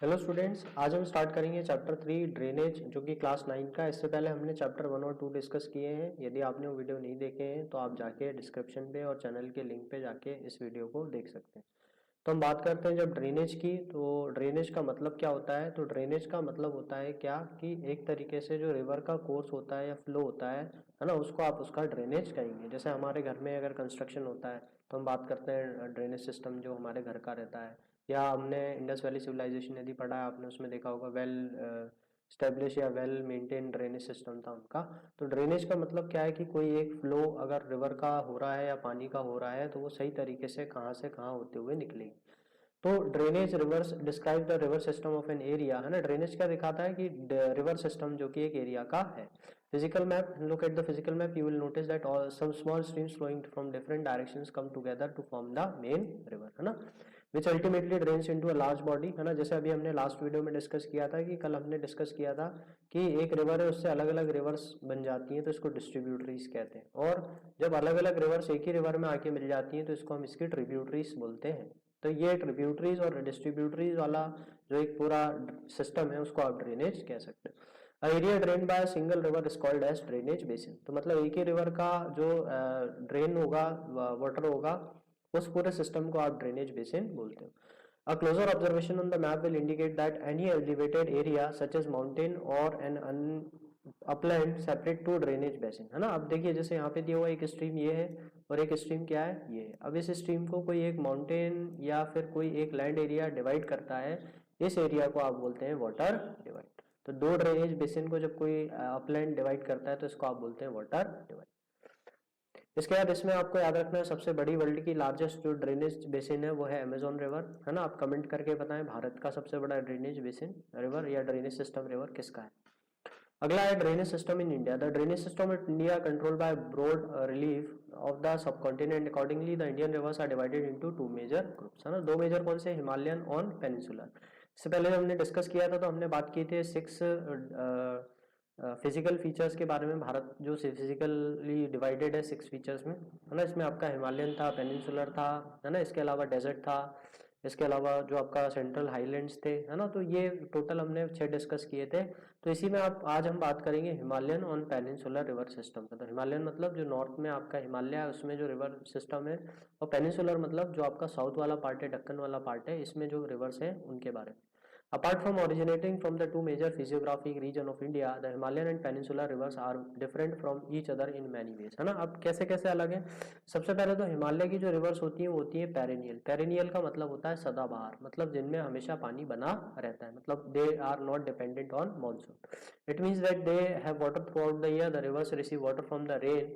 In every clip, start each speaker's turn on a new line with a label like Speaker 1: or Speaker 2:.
Speaker 1: Hello students, आज हम start करेंगे चैप्टर 3 ड्रेनेज जो कि क्लास 9 का। इससे पहले हमने चैप्टर 1 और 2 डिस्कस किए हैं। यदि आपने वो वीडियो नहीं देखे हैं तो आप जाके डिस्क्रिप्शन पे और चैनल के लिंक पे जाके इस वीडियो को देख सकते हैं। तो हम बात करते हैं जब ड्रेनेज की, तो ड्रेनेज का मतलब क्या होता है। तो ड्रेनेज का मतलब होता है क्या कि एक तरीके से जो रिवर का कोर्स होता है या फ्लो होता है ना, उसको आप उसका ड्रेनेज कहेंगे। जैसे हमारे घर में अगर कंस्ट्रक्शन होता है तो हम बात करते हैं ड्रेनेज सिस्टम जो हमारे घर का रहता है। या हमने इंडस वैली सिविलाइजेशन यदि पढ़ा है आपने, उसमें देखा होगा वेल स्टेब्लिश या वेल मेंटेन ड्रेनेज सिस्टम था उनका। तो ड्रेनेज का मतलब क्या है कि कोई एक फ्लो अगर रिवर का हो रहा है या पानी का हो रहा है तो वो सही तरीके से कहाँ होते हुए निकलेगी। तो drainage reverse describe the river system of an area, है ना। ड्रेनेज क्या दिखाता है कि रिवर सिस्टम जो कि एक एरिया का है। Physical map, look at the physical map, you will notice that all some small streams flowing from different directions come together to form the main river, है ना, which ultimately drains into a large body, है ना। जैसे अभी हमने last video में discuss किया था कि कल हमने डिस्कस किया था कि एक रिवर है उससे अलग अलग रिवर्स बन जाती हैं तो इसको डिस्ट्रीब्यूटरीज कहते हैं। और जब अलग अलग रिवर्स एक ही रिवर में आके मिल जाती हैं तो इसको हम इसकी ट्रिब्यूटरीज बोलते हैं। तो ये ट्रिब्यूटरीज और डिस्ट्रीब्यूटरीज वाला जो एक पूरा सिस्टम है उसको आप ड्रेनेज कह सकते हैं। Area drain by single river is called as drainage basin. तो मतलब एक ही रिवर का जो ड्रेन होगा, वाटर होगा, उस पूरे सिस्टम को आप ड्रेनेज बेसिन बोलते हो। A closer observation on the map will indicate that any elevated area such as mountain or an upland separate two drainage basin, है ना। अब देखिए जैसे यहाँ पे दिया हुआ एक स्ट्रीम ये है और एक स्ट्रीम क्या है, ये है। अब इस स्ट्रीम को कोई एक माउंटेन या फिर कोई एक लैंड एरिया डिवाइड करता है, इस एरिया को आप बोलते हैं वाटर डिवाइड। तो दो ड्रेनेज बेसिन को जब कोई अपलैंड डिवाइड करता है तो इसको आप बोलते हैं वाटर डिवाइड। इसके बाद इसमें आपको याद रखना है सबसे बड़ी वर्ल्ड की लार्जेस्ट जो ड्रेनेज बेसिन है वो है अमेजोन रिवर, है ना। आप कमेंट करके बताएं भारत का सबसे बड़ा ड्रेनेज बेसिन रिवर या ड्रेनेज सिस्टम रिवर किसका है। अगला है drainage system in India. The drainage system in India controlled by broad relief of the subcontinent. Accordingly the Indian rivers are divided into two major groups, है ना। दो major कौन से, हिमालयन और पेनिनसुलर। इससे पहले हमने डिस्कस किया था तो हमने बात की थी 6 फिजिकल फीचर्स के बारे में। भारत जो फिजिकली डिवाइडेड है 6 फीचर्स में, है ना। इसमें आपका हिमालयन था, पेनिनसुलर था, है ना। इसके अलावा डेजर्ट था, इसके अलावा जो आपका सेंट्रल हाईलैंड्स थे, है ना। तो ये टोटल हमने 6 डिस्कस किए थे। तो इसी में आप आज हम बात करेंगे हिमालयन और पेनिनसुलर रिवर सिस्टम का। तो हिमालयन मतलब जो नॉर्थ में आपका हिमालय है उसमें जो रिवर सिस्टम है, और पेनिनसुलर मतलब जो आपका साउथ वाला पार्ट है, दक्कन वाला पार्ट है, इसमें जो रिवर्स है उनके बारे में। Apart from originating from the two major physiographic region of India, the Himalayan and Peninsular rivers are different from each other in many ways, है ना। अब कैसे कैसे अलग है। सबसे पहले तो हिमालय की जो रिवर्स होती है वो होती है पेरेनियल। पेरेनियल का मतलब होता है सदाबहार, मतलब जिनमें हमेशा पानी बना रहता है, मतलब they are not dependent on monsoon. It means that they have water throughout the year. The rivers receive water from the rain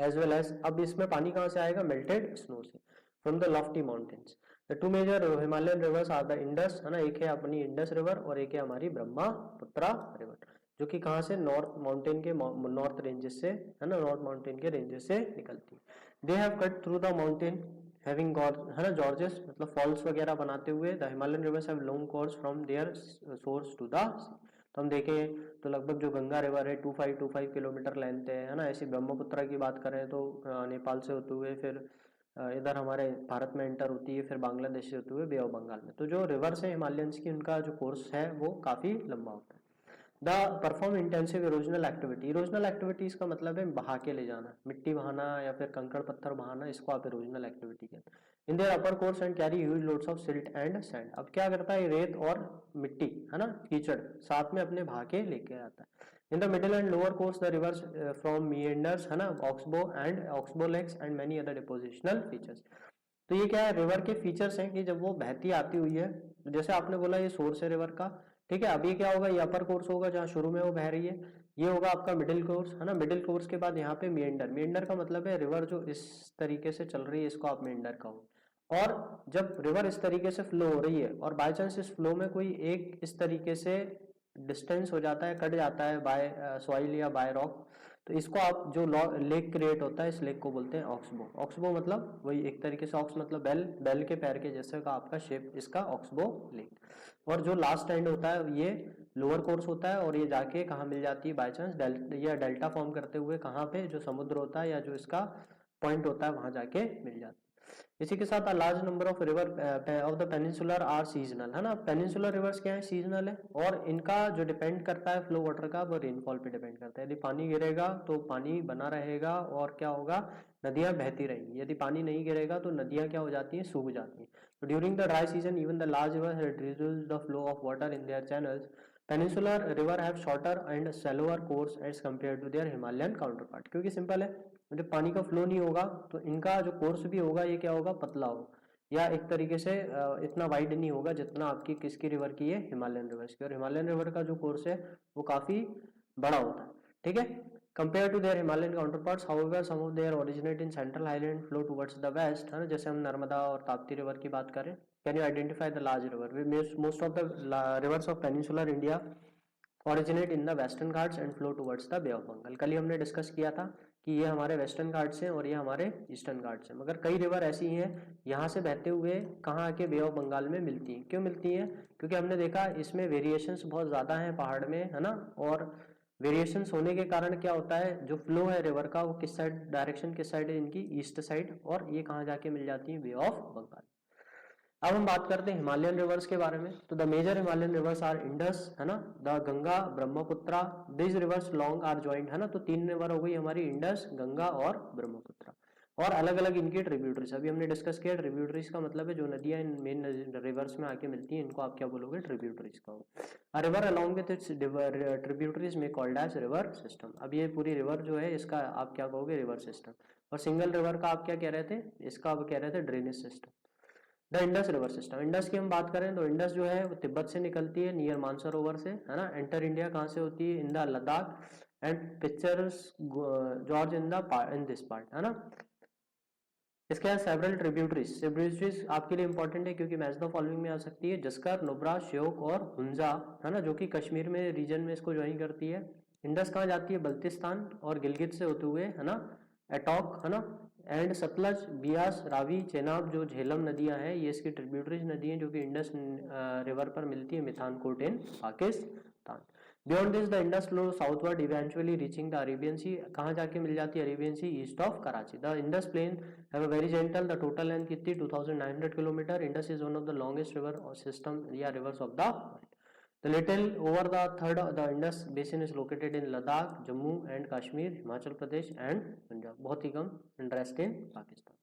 Speaker 1: as well as, अब इसमें पानी कहाँ से आएगा, मेल्टेड स्नो से, from the lofty mountains. The two major Himalayan rivers are the Indus, है ना। एक है अपनी इंडस रिवर और एक है हमारी ब्रह्मपुत्रा रिवर, जो कि कहाँ से, नॉर्थ माउंटेन के नॉर्थ रेंजेस से, है ना, नॉर्थ माउंटेन के रेंजेस से निकलती है। They have cut through the mountain having gorge, है ना, जॉर्जेस मतलब फॉल्स वगैरह बनाते हुए। The Himalayan rivers have long course from their source to the sea. तो हम देखें तो लगभग जो गंगा रिवर है 2525 किलोमीटर लेंथ है ना। ऐसी ब्रह्मपुत्र की बात करें तो नेपाल से होते हुए फिर इधर हमारे भारत में एंटर होती है, फिर बांग्लादेश से होते हुए बे ऑफ बंगाल में। तो जो रिवर्स है हिमालयंस की, उनका जो कोर्स है वो काफी लंबा होता है। The perform intensive erosional activity. Erosional activities का मतलब है बहा के ले जाना, मिट्टी बहाना या फिर कंकड़ पत्थर बहाना, इसको आप इरोजनल एक्टिविटी कहते हैं। In their upper course and carry huge loads of silt and sand. अब क्या करता है, रेत और मिट्टी, है ना, कीचड़ साथ में अपने बहा के लेके आता है। In the middle and lower course the rivers from meanders, है ना, oxbow lakes and many other depositional features. तो ये क्या है, रिवर के फीचर्स हैं कि जब वो बहती आती हुई है, जैसे आपने बोला ये सोर्स है रिवर का, ठीक है। अभी क्या होगा, ये अपर कोर्स होगा जहां शुरू में वो बह रही है, ये होगा आपका मिडिल कोर्स, है ना। मिडिल कोर्स के बाद यहाँ पे मिएंडर। मिएंडर का मतलब है रिवर जो इस तरीके से चल रही है, इसको आप मिएंडर कहो। और जब रिवर इस तरीके से फ्लो हो रही है और बाय चांस इस फ्लो में कोई एक इस तरीके से डिस्टेंस हो जाता है, कट जाता है बाय सॉइल या बाय रॉक, तो इसको आप जो लेक क्रिएट होता है, इस लेक को बोलते हैं ऑक्सबो। ऑक्सबो मतलब वही एक तरीके से, ऑक्स मतलब बैल, बैल के पैर के जैसे का आपका शेप, इसका ऑक्सबो लेक। और जो लास्ट एंड होता है ये लोअर कोर्स होता है, और ये जाके कहाँ मिल जाती है बाय चांस, या डेल्टा फॉर्म करते हुए कहाँ पे, जो समुद्र होता है या जो इसका पॉइंट होता है वहां जाके मिल जाती है। इसी के साथ large number of river of the peninsular are seasonal, है ना। पेनिनसुलर रिवर्स क्या है, सीजनल है, और इनका जो डिपेंड करता है फ्लो वाटर का, वो रेनफॉल पे डिपेंड करता है। यदि पानी गिरेगा तो पानी बना रहेगा और क्या होगा, नदियां बहती रहेंगी। यदि पानी नहीं गिरेगा तो नदियां क्या हो जाती हैं, सूख जाती हैं। तो during the dry season even the large river reduce the flow of water in their channels. Peninsular river have shorter and shallower course as compare to their Himalayan counter part, क्योंकि सिंपल है, जब पानी का flow नहीं होगा तो इनका जो कोर्स भी होगा ये क्या होगा, पतला होगा, या एक तरीके से इतना वाइड नहीं होगा जितना आपकी किसकी रिवर की है, हिमालयन रिवर्स की। और हिमालयन रिवर का जो कोर्स है वो काफी बड़ा होता है, ठीक है, compare to their Himalayan counterparts. However some of their originate in central highland flow towards the west, है ना। जैसे हम नर्मदा और ताप्ती रिवर की बात करें, can you identify the large river, most of the rivers of peninsular India originate in the Western Ghats and flow towards the Bay of Bengal. कल ही हमने डिस्कस किया था कि ये हमारे वेस्टर्न घाट्स हैं और ये हमारे ईस्टर्न घाट्स हैं, मगर कई रिवर ऐसी हैं यहाँ से बहते हुए कहाँ आके बे ऑफ बंगाल में मिलती हैं। क्यों मिलती हैं, क्योंकि हमने देखा इसमें वेरिएशंस बहुत ज़्यादा हैं पहाड़ में, है ना। और वेरिएशंस होने के कारण क्या होता है, जो फ्लो है रिवर का वो किस साइड, डायरेक्शन किस साइड है इनकी, ईस्ट साइड, और ये कहाँ जाके मिल जाती है, बे ऑफ बंगाल। अब हम बात करते हैं हिमालयन रिवर्स के बारे में। तो the major Himalayan rivers are Indus, है ना, the Ganga, Brahmaputra, this rivers long are joint, है ना। तो तीन रिवर हो गई हमारी, इंडस, गंगा और ब्रह्मपुत्रा, और अलग अलग इनकी ट्रिब्यूटरीज। अभी हमने डिस्कस किया ट्रिब्यूटरीज का मतलब है जो नदियां इन मेन रिवर्स में आके मिलती हैं, इनको आप क्या बोलोगे, ट्रिब्यूटरीज का। A river along with its tributaries में कॉल्ड एज रिवर सिस्टम। अब ये पूरी रिवर जो है इसका आप क्या कहोगे, रिवर सिस्टम। और सिंगल रिवर का आप क्या कह रहे थे, इसका आप कह रहे थे drainage system. The Indus river system, Indus की हम बात करें तो इंडस जो है वो तिब्बत से निकलती है नियर मानसरोवर से, है ना। एंटर इंडिया कहाँ से होती है, in the Ladakh and pictures George in this part, है ना। इसके बाद सेवरल ट्रिब्यूटरीज, ट्रिब्यूटरीज आपके लिए इंपॉर्टेंट है क्योंकि मैच द फॉलोइंग में आ सकती है, जस्कर, नुब्रा, श्योक और हुंजा, है ना, जो कि कश्मीर में रीजन में इसको ज्वाइन करती है। इंडस कहाँ जाती है, बल्तिस्तान और गिलगित से होते हुए, है ना, एटॉक, है ना, एंड सतलज, बियास, रावी, चेनाब, जो झेलम नदियां हैं ये इसकी ट्रिब्यूटरीज नदी हैं जो कि इंडस रिवर पर मिलती है, Mithankot in Pakistan. Beyond this the Indus flow southward eventually reaching the Arabian sea, कहाँ जाके मिल जाती है, Arabian sea east of Karachi. The Indus plain have a very gentle, the total length कितनी, 2900 kilometre. Indus is one of the longest river system या rivers of the world. The little over the third the Indus basin is located in Ladakh, Jammu and Kashmir, Himachal Pradesh and Punjab. बहुत ही कम interest in Pakistan.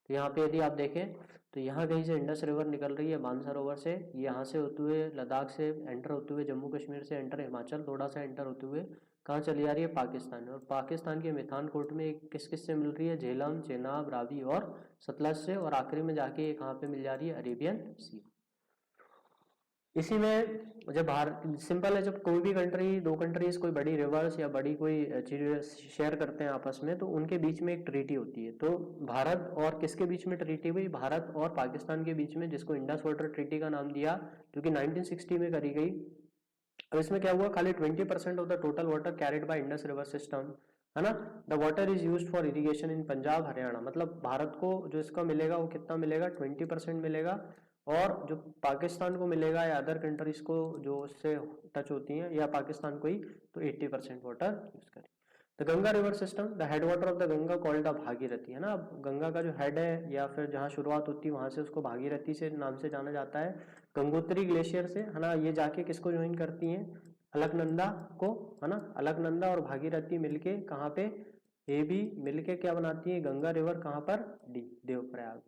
Speaker 1: तो यहाँ पे यदि आप देखें तो यहाँ कहीं से इंडस रिवर निकल रही है मानसरोवर से, यहाँ से होते हुए लद्दाख से एंटर होते हुए, जम्मू कश्मीर से एंटर, हिमाचल थोड़ा सा एंटर होते हुए कहाँ चली आ रही है, पाकिस्तान। और पाकिस्तान के मिथानकोट में किस किस से मिल रही है, झेलम, चेनाब, रावी और सतलज से, और आखिरी में जाके ये कहाँ पे मिल जा रही है, अरेबियन सी। इसी में जब भारत सिंपल है, जब कोई भी कंट्री, दो कंट्रीज कोई बड़ी रिवर्स या बड़ी कोई चीज शेयर करते हैं आपस में तो उनके बीच में एक ट्रीटी होती है। तो भारत और किसके बीच में ट्रीटी हुई, भारत और पाकिस्तान के बीच में, जिसको इंडस वाटर ट्रीटी का नाम दिया, जो कि 1960 में करी गई। अब इसमें क्या हुआ, खाली 20% of the total water carried by Indus river system, है ना, the water is used for irrigation इन पंजाब हरियाणा। मतलब भारत को जो इसका मिलेगा वो कितना मिलेगा, 20% मिलेगा, और जो पाकिस्तान को मिलेगा या अदर कंट्रीज को जो उससे टच होती हैं या पाकिस्तान को ही, तो 80% वाटर यूज करें। The Ganga river system, the head water of the Ganga called the Bhagirathi, है ना। अब गंगा का जो हेड है या फिर जहाँ शुरुआत होती है वहां से उसको भागीरथी से नाम से जाना जाता है। गंगोत्री ग्लेशियर से, है ना, ये जाके किसको ज्वाइन करती हैं, अलकनंदा को, है ना। अलकनंदा और भागीरथी मिलके कहाँ पे, ये भी मिलके क्या बनाती है, गंगा रिवर, कहाँ पर, the Devprayag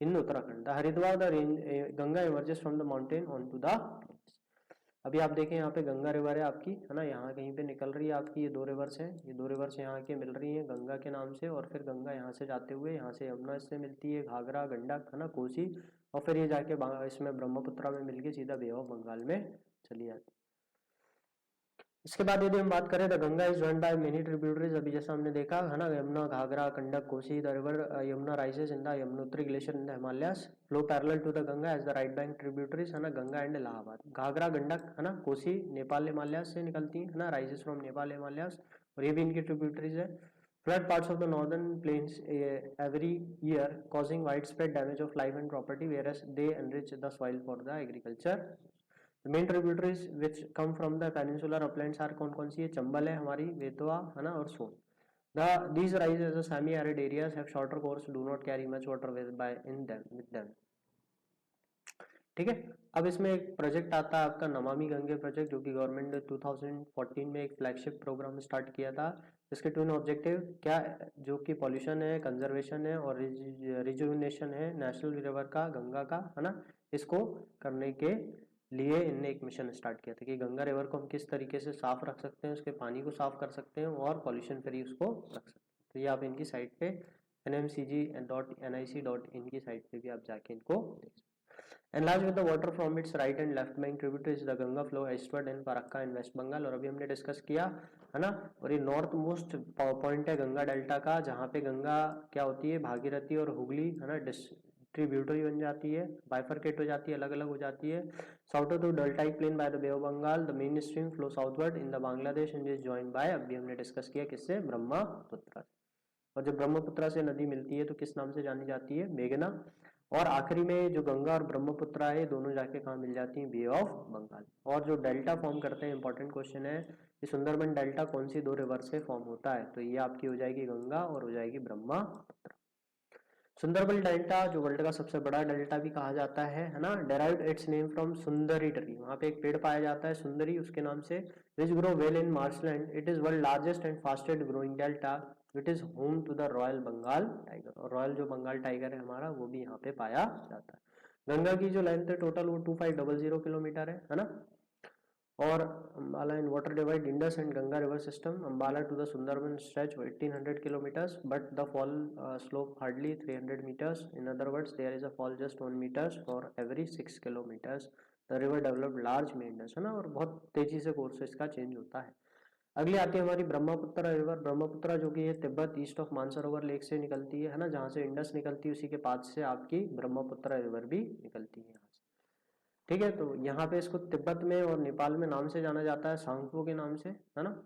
Speaker 1: in Uttarakhand. The Haridwar the Ganga emerges from the mountain on to the. अभी आप देखें यहाँ पे गंगा रिवर है आपकी, है ना, यहाँ कहीं पे निकल रही है आपकी, ये दो रिवर्स हैं, ये दो रिवर्स यहाँ के मिल रही हैं गंगा के नाम से, और फिर गंगा यहाँ से जाते हुए यहाँ से यमुना से मिलती है, घाघरा, गंडक, है ना, कोसी, और फिर ये जाके इसमें ब्रह्मपुत्रा में मिलके सीधा बे ऑफ बंगाल में चली जाती है। इसके बाद यदि हम बात करें, the Ganga is joined by many tributaries. अभी जैसा हमने देखा, है ना, Yamuna, Ghaghara, Gandak, Kosi, the river Yamuna rises in the Yamunotri glacier in the Himalayas, flow parallel to the Ganga as the right bank tributaries, है ना, गंगा एंड इलाहाबाद। घाघरा, गंडक, है ना, कोसी नेपाल हिमालयस से निकलती है ना, राइजेस फ्रॉम नेपाल हिमालयस, और ये भी इनकी ट्रिब्यूटरीज है। Flood parts of the northern plains every year causing widespread damage of life and property whereas they enrich the soil for the agriculture। Main tributaries which come from the peninsular uplands are कौन कौन सी है, चंबल है हमारी, बेतवा, है ना, और सोन। These rise as a semi-arid areas have shorter course, do not carry much water with them. ठीक है। अब इसमें एक प्रोजेक्ट आता है आपका नमामि गंगे प्रोजेक्ट, जो कि गवर्नमेंट ने 2014 में एक फ्लैगशिप प्रोग्राम स्टार्ट किया था। इसके ट्विन ऑब्जेक्टिव क्या, जो कि पॉल्यूशन है, कंजर्वेशन है और रिजुविनेशन है नेशनल रिवर का, गंगा का, है ना। इसको करने के लिए इनने एक मिशन स्टार्ट किया था कि गंगा रिवर को हम किस तरीके से साफ रख सकते हैं, उसके पानी को साफ कर सकते हैं और पॉल्यूशन फ्री उसको रख सकते हैं। तो ये आप इनकी साइट पे nmcg.nic.in की साइट पे भी आप जाके इनको देख सकते हैं। Enlarge with the water from its right and left bank tributaries the Ganga flow eastward in Farakka in West Bengal, और अभी हमने डिस्कस किया है ना। और ये नॉर्थ मोस्ट पॉइंट है गंगा डेल्टा का, जहाँ पे गंगा क्या होती है, भागीरथी और हुगली, है ना, ट्रिब्यूटरी बन जाती है, बाइफरकेट हो जाती है, अलग अलग हो जाती है। South to deltaic plain by the Bay of Bengal, the main stream flow southward in the Bangladesh and is joined by, अभी हमने डिस्कस किया किससे, ब्रह्मपुत्र। और जब ब्रह्मपुत्र से नदी मिलती है तो किस नाम से जानी जाती है, मेघना। और आखिरी में जो गंगा और ब्रह्मपुत्र है दोनों जाके कहाँ मिल जाती हैं, बे ऑफ बंगाल। और जो डेल्टा फॉर्म करते हैं, इंपॉर्टेंट क्वेश्चन है कि सुंदरबन डेल्टा कौन सी दो रिवर से फॉर्म होता है, तो ये आपकी हो जाएगी गंगा और हो जाएगी ब्रह्मपुत्र। सुंदरबन डेल्टा जो वर्ल्ड का सबसे बड़ा डेल्टा भी कहा जाता है ना, derived it's name from Sundari tree, वहां पे एक पेड़ पाया जाता है सुंदरी, उसके नाम से, which grow well in marshland, it is world largest and fastest growing delta, it is home to the royal Bengal tiger, और रॉयल जो बंगाल टाइगर है हमारा वो भी यहाँ पे पाया जाता है। गंगा की जो लेंथ है टोटल वो 2500 किलोमीटर है ना। और Ambala in water divide Indus and Ganga river system, Ambala to the Sundarban stretch 1800 kilometers, but the fall slope hardly 300 meters. In other words, there is a fall just 1 meters for every 6 kilometers. The river developed large meanders, है ना, और बहुत तेजी से course इसका change होता है। अगली आती है हमारी ब्रह्मपुत्र रिवर। ब्रह्मपुत्र जो कि है Tibet east of Mansarovar lake से निकलती है ना, जहाँ से इंडस निकलती है उसी के पास से आपकी ब्रह्मपुत्र रिवर भी निकलती है यहाँ से। ठीक है, तो यहाँ पे इसको तिब्बत में और नेपाल में नाम से जाना जाता है, सांगपो के नाम से, है ना,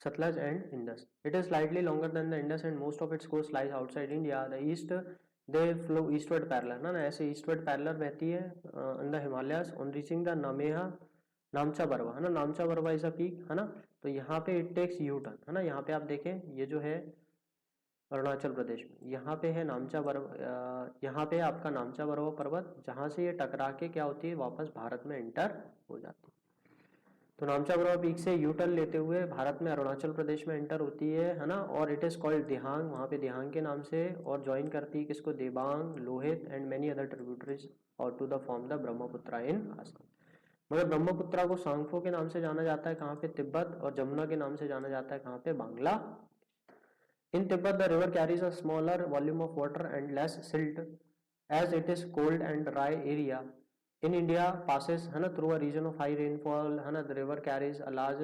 Speaker 1: Sutlej and Indus. It is slightly longer than the Indus and most of its course lies outside India. The east they flow eastward parallel, ना ऐसे ईस्टवर्ड पैरेलल बहती है in the Himalayas on reaching the नामेहा नामचा बरवा, है ना, Namcha Barwa is a peak, है ना। तो यहाँ पे इट टेक्स यू टर्न, है ना, यहाँ पे आप देखें ये जो है अरुणाचल प्रदेश में, यहाँ पे है नामचा बरवा, यहाँ पे आपका नामचा बरवा पर्वत, जहाँ से ये टकरा के क्या होती है, वापस भारत में एंटर हो जाती है। तो नामचा बरवा पीक से यू टर्न लेते हुए भारत में अरुणाचल प्रदेश में एंटर होती है ना। और इट इज कॉल्ड दिहांग, वहाँ पे दिहांग के नाम से, और ज्वाइन करती है किसको, Dibang, Lohit and many other tributaries और to the form the Brahmaputra in Assam. मगर ब्रह्मपुत्रा को सांगफो के नाम से जाना जाता है कहाँ पे, तिब्बत, और जमुना के नाम से जाना जाता है कहाँ पे, Bangla. In Tibet the river carries a smaller volume of water and less silt as it is cold and dry area. In India passes, है ना, through a region of high rainfall, है ना, the river carries a large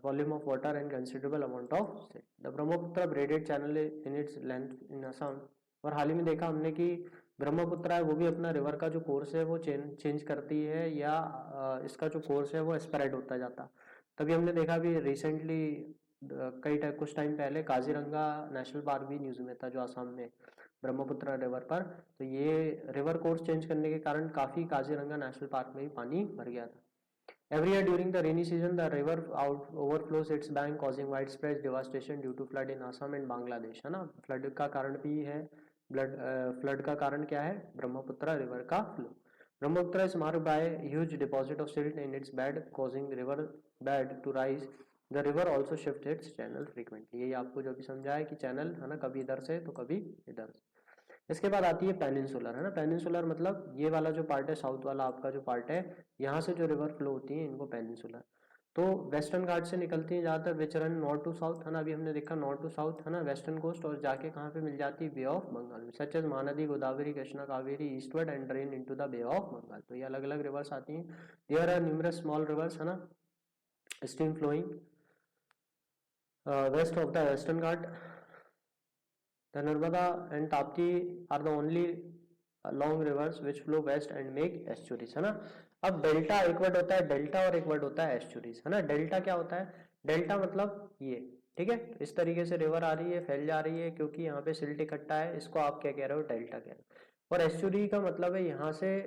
Speaker 1: volume of water and considerable amount of silt. The Brahmaputra braided channel in its length in Assam. और हाल ही में देखा हमने कि ब्रह्मपुत्र है वो भी अपना रिवर का जो कोर्स है वो चेंज करती है, या इसका जो कोर्स है वो स्प्रेड होता जाता। तभी हमने देखा भी रिसेंटली कुछ टाइम पहले काजीरंगा नेशनल पार्क भी न्यूज में था, जो आसाम में ब्रह्मपुत्र रिवर पर। तो ये रिवर कोर्स चेंज करने के कारण काफी काजीरंगा नेशनल पार्क में भी पानी भर गया था। Every year during the rainy season, the river overflows its bank, causing widespread devastation due to flood in Assam and Bangladesh, है ना। फ्लड का कारण भी है, फ्लड का कारण क्या है, ब्रह्मपुत्र रिवर का flow. Brahmaputra is marked by huge deposit of silt in its bed, causing river bed to rise. The river also shifts its channel frequently. यही आपको जो भी समझा है कि चैनल, है ना, कभी इधर से तो कभी इधर से। इसके बाद आती है पेनिनसुलर, है ना। पेनिनसुलर मतलब ये वाला जो पार्ट है, साउथ वाला आपका जो पार्ट है, यहाँ से जो रिवर फ्लो होती है इनको पेनिनसुलर। तो वेस्टर्न घाट से निकलती है ज़्यादातर, which run north to south, है ना, अभी हमने देखा नॉर्थ टू साउथ, है ना, वेस्टर्न कोस्ट, और जाके कहाँ पे मिल जाती है, बे ऑफ बंगाल में, such as Mahanadi, Godavari, Krishna, Kaveri, eastward and drain into the Bay of Bengal. तो ये अलग अलग रिवर्स आती हैं। There are numerous small rivers, है ना, stream flowing west of the Western Ghat. The Narmada and Tapti are the only long rivers which flow west and make estuaries, है ना। अब डेल्टा एक वर्ड होता है, डेल्टा और एक वर्ड होता है एस्चुरीज, है ना। डेल्टा क्या होता है, डेल्टा मतलब ये, ठीक है, इस तरीके से रिवर आ रही है, फैल जा रही है, क्योंकि यहाँ पे सिल्ट इकट्ठा है, इसको आप क्या कह रहे हो, डेल्टा कह रहे हो। और एस्चुरी का मतलब है यहाँ से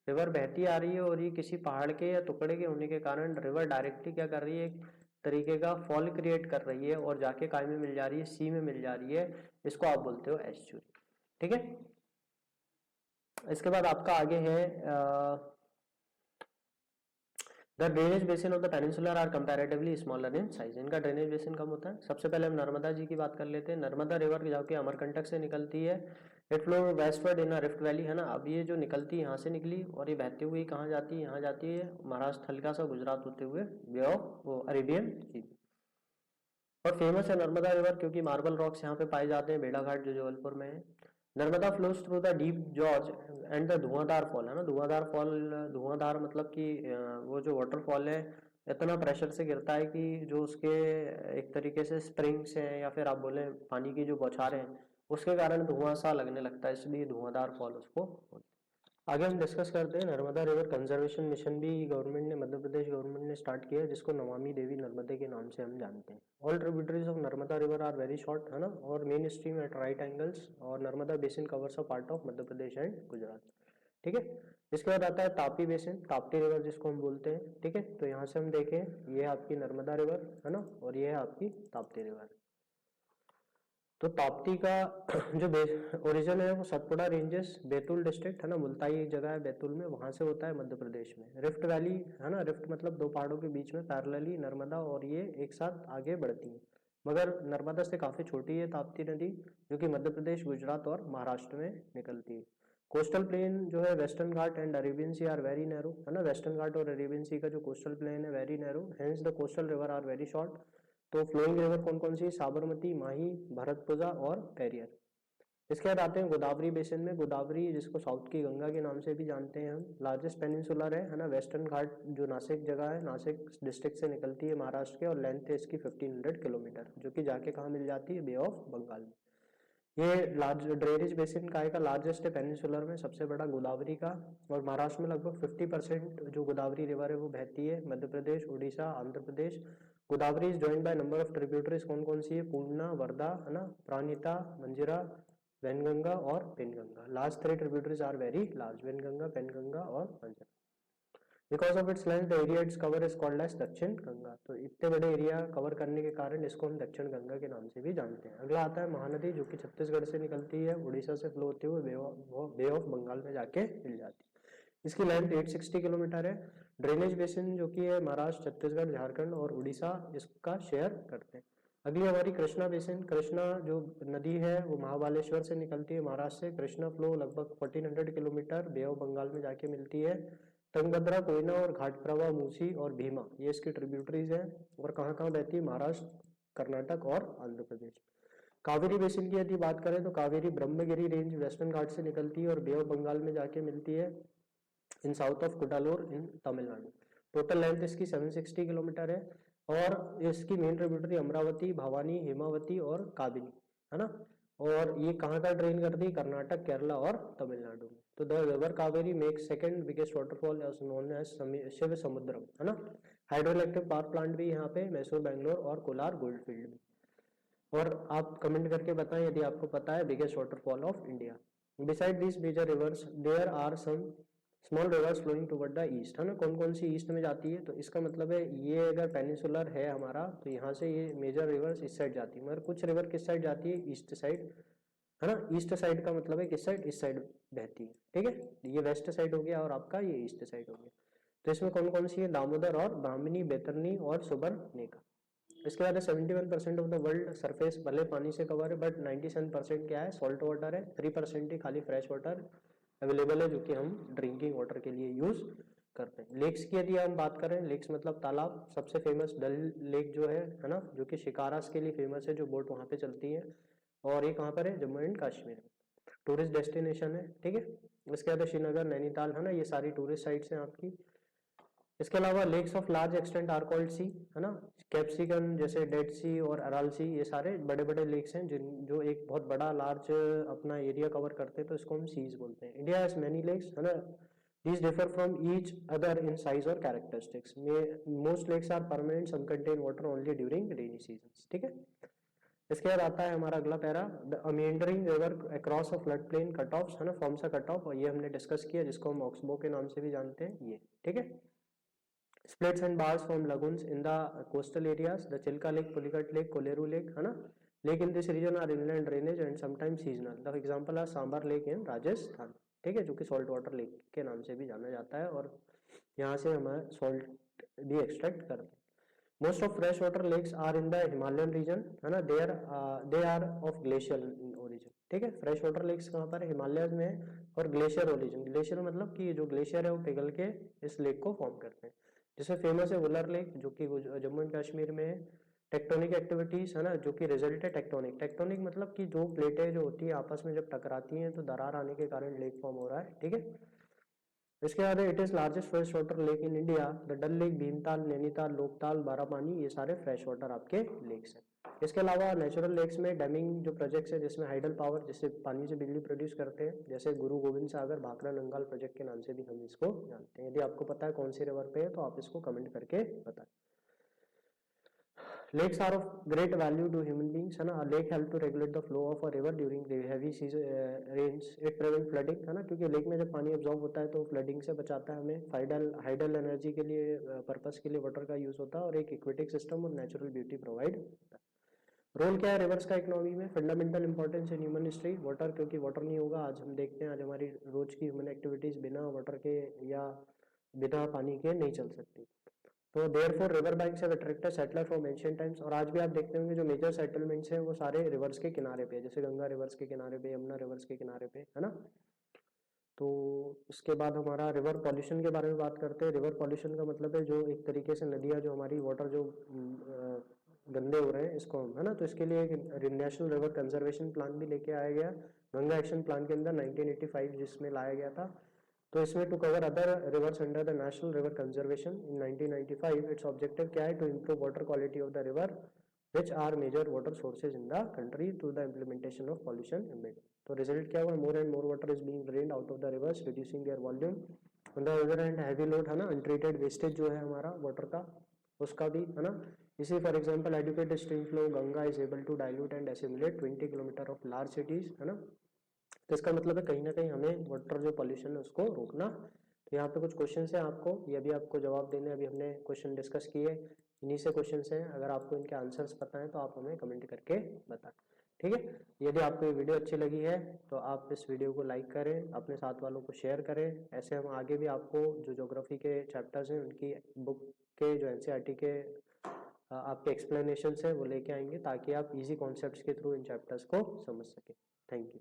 Speaker 1: रिवर बहती आ रही है और ये किसी पहाड़ के या टुकड़े के होने के कारण रिवर डायरेक्टली क्या कर रही है, तरीके का फॉल क्रिएट कर रही है और जाके काय में मिल जा रही है, सी में मिल जा रही है, इसको आप बोलते हो एस्चुरी। ठीक है, इसके बाद आपका आगे है the drainage basin of the peninsular are comparatively smaller in size. इनका ड्रेनेज बेसिन कम होता है। सबसे पहले हम नर्मदा जी की बात कर लेते हैं। नर्मदा रिवर जो कि अमरकंटक से निकलती है, it flow westward in rift valley, है ना। अब ये जो निकलती है यहाँ से निकली और ये बहती हुई कहाँ जाती है, यहाँ जाती है महाराष्ट्र हल्का सा गुजरात होते हुए बे ऑफ अरेबियन सी। और फेमस है नर्मदा रिवर क्योंकि मार्बल रॉक्स यहाँ पे पाए जाते हैं, भेड़ाघाट जो जबलपुर में है। Narmada flows through the deep George and the Dhuandhar fall, है ना। धुआंधार फॉल, धुआंधार मतलब कि वो जो वाटरफॉल है इतना प्रेशर से गिरता है कि जो उसके एक तरीके से स्प्रिंग्स हैं या फिर आप बोले पानी की जो बौछारें हैं उसके कारण धुआं सा लगने लगता है, इसलिए धुआंधार फॉल उसको। आगे हम डिस्कस करते हैं नर्मदा रिवर कंजर्वेशन मिशन भी गवर्नमेंट ने, मध्य प्रदेश गवर्नमेंट ने स्टार्ट किया है, जिसको नमामि देवी नर्मदे के नाम से हम जानते हैं। All tributaries of Narmada river are very short, है ना, और main stream at right angles, और Narmada basin covers a part of Madhya Pradesh and Gujarat. ठीक है, इसके बाद आता है ताप्ती बेसिन, ताप्ती रिवर जिसको हम बोलते हैं। ठीक है, तो यहाँ से हम देखें ये है आपकी नर्मदा रिवर, है ना, और ये है आपकी ताप्ती रिवर। तो ताप्ती का जो ओरिजिन है वो सतपुड़ा रेंजेस, बैतूल डिस्ट्रिक्ट, है ना, मुल्ताई एक जगह है बैतूल में, वहां से होता है मध्य प्रदेश में। रिफ्ट वैली, है ना, रिफ्ट मतलब दो पहाड़ों के बीच में पैरेलली नर्मदा और ये एक साथ आगे बढ़ती है, मगर नर्मदा से काफी छोटी है ताप्ती नदी, जो कि मध्य प्रदेश, गुजरात और महाराष्ट्र में निकलती है। कोस्टल प्लेन जो है western ghat and Arabian sea are very narrow, है ना, वेस्टर्न घाट और अरेबियन सी का जो कोस्टल प्लेन है very narrow, hence the coastal river are very short. तो फ्लोइंग रिवर कौन कौन सी, साबरमती, माही, भरतपुजा और पेरियर। इसके बाद आते हैं गोदावरी बेसिन में। गोदावरी जिसको साउथ की गंगा के नाम से भी जानते हैं हम, लार्जेस्ट पेनिनसुलर है ना, वेस्टर्न घाट जो नासिक जगह है, नासिक डिस्ट्रिक्ट से निकलती है महाराष्ट्र के, और लेंथ है इसकी 1500 किलोमीटर, जो कि जाके कहाँ मिल जाती है, बे ऑफ बंगाल में। ये लार्ज ड्रेनेज बेसिन का लार्जेस्ट है पेनिनसुलर में, सबसे बड़ा गोदावरी का, और महाराष्ट्र में लगभग 50% जो गोदावरी रिवर है वो बहती है, Madhya Pradesh, Orissa, Andhra Pradesh. Godavari is joined by number of tributaries, कौन कौन सी है, पूर्णा, वर्धा, है ना, प्राणिता, मंजिरा, वैनगंगा और Penganga. Last three tributaries are very large, Wainganga, Penganga और Manjira. Because of its length the area its cover is called as Dakshin Ganga. तो इतने बड़े एरिया कवर करने के कारण इसको हम दक्षिण गंगा के नाम से भी जानते हैं। अगला आता है महानदी, जो कि छत्तीसगढ़ से निकलती है, उड़ीसा से फ्लो होते हुए बे ऑफ बंगाल में जाके मिल जाती है। इसकी लेंथ 860 किलोमीटर है। ड्रेनेज बेसिन जो कि है महाराष्ट्र, छत्तीसगढ़, झारखंड और उड़ीसा इसका शेयर करते हैं। अगली हमारी कृष्णा बेसिन। कृष्णा जो नदी है वो महाबालेश्वर से निकलती है महाराष्ट्र से। कृष्णा फ्लो लगभग 1400 किलोमीटर बे ऑफ बंगाल में जाके मिलती है। तुंगभद्रा, कोयना और घाट प्रवाह, मूसी और भीमा, ये इसकी ट्रिब्यूटरीज हैं, और कहाँ कहाँ बहती है, महाराष्ट्र, कर्नाटक और आंध्र प्रदेश। कावेरी बेसिन की यदि बात करें तो कावेरी ब्रह्मगिरी रेंज वेस्टर्न घाट से निकलती है और बे ऑफ बंगाल में जाके मिलती है in south of Cuddalore in Tamil Nadu. Total length इसकी 760 किलोमीटर है, और इसकी मेन ट्रिब्यूटरी अमरावती, भवानी, हेमावती और काबिनी, है ना। और ये कहाँ का ड्रेन करती है, कर्नाटक, केरला और तमिलनाडु में। तो the river Kaveri make second biggest waterfall known as Shiva Samudram, है ना। हाइड्रोइलेक्ट्रिक पावर प्लांट भी यहाँ पे मैसूर, बैंगलोर और कोलार गोल्डफील्ड में। और आप कमेंट करके बताएं यदि आपको पता है biggest waterfall of India. Beside this major rivers there are some small rivers flowing toward the east, है ना। कौन कौन सी ईस्ट में जाती है, तो इसका मतलब है ये अगर पेनिनसुलर है हमारा तो यहाँ से ये मेजर रिवर्स इस साइड जाती है, मगर कुछ रिवर किस साइड जाती है, ईस्ट साइड, है ना। ईस्ट साइड का मतलब है किस साइड, इस साइड बहती है। ठीक है, ये वेस्ट साइड हो गया और आपका ये ईस्ट साइड हो गया। तो इसमें कौन कौन सी है, दामोदर और ब्राह्मणी, बैतरनी और सुबर्णरेखा। इसके बाद 71% ऑफ द वर्ल्ड सरफेस भले पानी से कवर है, बट 97% क्या है, सॉल्ट वाटर है। 3% ही खाली फ्रेश वाटर अवेलेबल है, जो कि हम ड्रिंकिंग वाटर के लिए यूज करते हैं। लेक्स की यदि हम बात करें, लेक्स मतलब तालाब, सबसे फेमस डल लेक जो है ना, जो कि शिकारास के लिए फेमस है, जो बोट वहां पे चलती है, और ये कहाँ पर है, जम्मू एंड कश्मीर में, टूरिस्ट डेस्टिनेशन है। ठीक है, इसके बाद श्रीनगर, नैनीताल, है ना, ये सारी टूरिस्ट साइट्स हैं आपकी। इसके अलावा lakes of large extent are called sea, है ना। कैप्सिकन जैसे डेड सी और अराल सी, ये सारे बड़े बड़े लेक्स हैं जिन जो एक बहुत बड़ा लार्ज अपना एरिया कवर करते हैं, तो इसको हम सीज बोलते हैं। इंडिया हैज मेनी लेक्स, है ना। These differ from each other in size or characteristics. Most lakes are permanent, some contain water only during rainy seasons. ठीक है, इसके बाद आता है हमारा अगला para, the meandering river across a flood plain cut off, है ना, फॉर्म्स अ कट ऑफ, और ये हमने डिस्कस किया, जिसको हम ऑक्सबो के नाम से भी जानते हैं, ये। ठीक है, Splits and bars form lagoons in the coastal areas. The Chilka Lake, Pulicat Lake, Koleru Lake, है ना. Lake in this region are inland drainage and sometimes seasonal. The example are Sambar Lake in Rajasthan, ठीक है, जो कि salt water lake के नाम से भी जाना जाता है और यहाँ से हमारा सॉल्ट भी एक्सट्रैक्ट करते हैं. Most of fresh water lakes are in the Himalayan region, है ना. They are of glacier origin, ठीक है. फ्रेश वाटर लेक्स कहाँ पर है, हिमालय में है, और ग्लेशियर ओरिजिन, ग्लेशियर मतलब कि जो ग्लेशियर है वो पिघल के इस लेक को फॉर्म करते हैं. जिसमें फेमस है वुलर लेक जो कि जम्मू एंड कश्मीर में है. टेक्टोनिक एक्टिविटीज, है ना, जो कि रिजल्ट है टेक्टोनिक. टेक्टोनिक मतलब कि जो प्लेटें जो होती है आपस में जब टकराती हैं तो दरार आने के कारण लेक फॉर्म हो रहा है, ठीक है. इसके बाद it is largest fresh water lake in India. The Dal lake, Bhimtal, Nainital, Loktal, Barapani, ये सारे फ्रेश वाटर आपके लेक्स हैं. इसके अलावा नेचुरल लेक्स में डैमिंग जो प्रोजेक्ट्स है जिसमें हाइडल पावर, जिससे पानी से बिजली प्रोड्यूस करते हैं, जैसे गुरु गोविंद सागर, भाखड़ा नंगाल प्रोजेक्ट के नाम से भी हम इसको जानते हैं. यदि आपको पता है कौन सी रिवर पे है तो आप इसको कमेंट करके बताएं. Lakes are of great value to human beings, है ना. A lake help to regulate the flow of a river during the heavy rains. It prevent flooding, है ना, क्योंकि लेक में जब पानी एब्जॉर्ब होता है तो फ्लडिंग से बचाता है हमें. हाइडल एनर्जी के लिए पर्पस के लिए वाटर का यूज होता है और एक इक्वेटिक सिस्टम और नेचुरल ब्यूटी प्रोवाइड होता है. रोल क्या है रिवर्स का इकोनॉमी में, fundamental importance in human history. Water, क्योंकि वाटर नहीं होगा, आज हम देखते हैं आज हमारी रोज की ह्यूमन एक्टिविटीज बिना वाटर के या बिना पानी के नहीं चल सकती. तो therefore river banks have attracted settler from ancient times. और आज भी आप देखते होंगे जो मेजर सेटलमेंट्स हैं वो सारे रिवर्स के किनारे पे, जैसे गंगा रिवर्स के किनारे पे, यमुना रिवर्स के किनारे पे, है ना. तो उसके बाद हमारा रिवर पॉल्यूशन के बारे में बात करते हैं. रिवर पॉल्यूशन का मतलब है जो एक तरीके से नदियाँ जो हमारी वाटर जो गंदे हो रहे हैं इसको, है ना. तो इसके लिए एक नेशनल रिवर कंजर्वेशन प्लान भी लेके आया गया गंगा एक्शन प्लान के अंदर 1985, जिसमें लाया गया था. तो इसमें to cover other rivers under the national river conservation in 1995. Its objective क्या है, to improve water quality of the river which are major water sources in the country through the implementation of pollution embed. तो result क्या हुआ, more and more water is being drained out of the rivers, reducing their volume. On the other hand heavy load, है ना, untreated wastage जो है हमारा water का, उसका भी, है ना. इसी for example educated stream flow Ganga is able to dilute and assimilate 20 kilometer of large cities, है ना. तो इसका मतलब है कहीं ना कहीं हमें वाटर जो पॉल्यूशन है उसको रोकना. तो यहाँ पे कुछ क्वेश्चन है आपको, ये भी आपको जवाब देने, अभी हमने क्वेश्चन डिस्कस किए, इन्हीं से क्वेश्चन हैं. अगर आपको इनके आंसर्स पता है तो आप हमें कमेंट करके बताएं, ठीक है. यदि आपको ये वीडियो अच्छी लगी है तो आप इस वीडियो को लाइक करें, अपने साथ वालों को शेयर करें. ऐसे हम आगे भी आपको जो ज्योग्राफी के चैप्टर्स हैं उनकी बुक के जो एनसीईआरटी के आपके एक्सप्लेनेशन है वो लेके आएंगे ताकि आप इजी कॉन्सेप्ट्स के थ्रू इन चैप्टर्स को समझ सकें. Thank you.